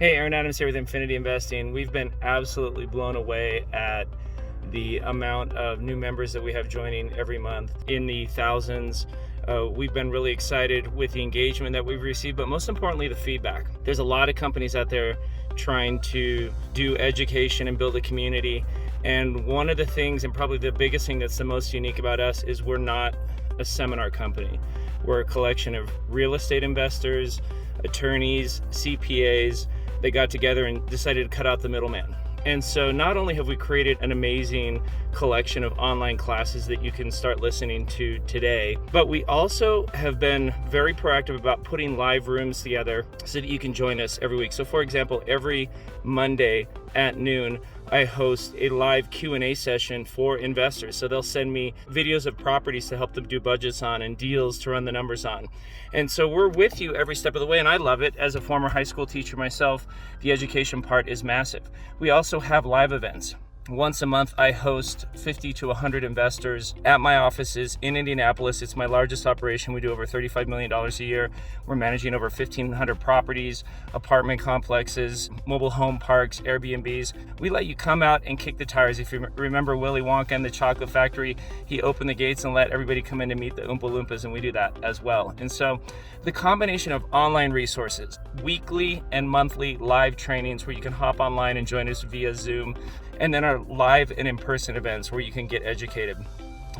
Hey, Aaron Adams here with Infinity Investing. We've been absolutely blown away at the amount of new members that we have joining every month, in the thousands. We've been really excited with the engagement that we've received, but most importantly, the feedback. There's a lot of companies out there trying to do education and build a community. And one of the things, and probably the biggest thing that's the most unique about us, is we're not a seminar company. We're a collection of real estate investors, attorneys, CPAs. They got together and decided to cut out the middleman. And so not only have we created an amazing collection of online classes that you can start listening to today, but we also have been very proactive about putting live rooms together so that you can join us every week. So for example, every Monday at noon, I host a live Q&A session for investors. So they'll send me videos of properties to help them do budgets on and deals to run the numbers on. And so we're with you every step of the way, and I love it. As a former high school teacher myself, the education part is massive. We also have live events. Once a month, I host 50 to 100 investors at my offices in Indianapolis. It's my largest operation. We do over $35 million a year. We're managing over 1,500 properties, apartment complexes, mobile home parks, Airbnbs. We let you come out and kick the tires. If you remember Willy Wonka and the Chocolate Factory, he opened the gates and let everybody come in to meet the Oompa Loompas, and we do that as well. And so the combination of online resources, weekly and monthly live trainings where you can hop online and join us via Zoom, and then our live and in-person events where you can get educated.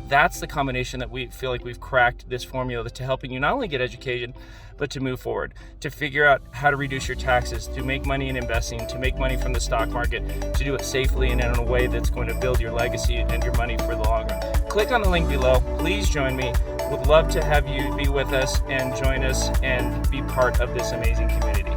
That's the combination that we feel like we've cracked this formula to helping you not only get educated, but to move forward, to figure out how to reduce your taxes, to make money in investing, to make money from the stock market, to do it safely and in a way that's going to build your legacy and your money for the long run. Click on the link below. Please join me. Would love to have you be with us and join us and be part of this amazing community.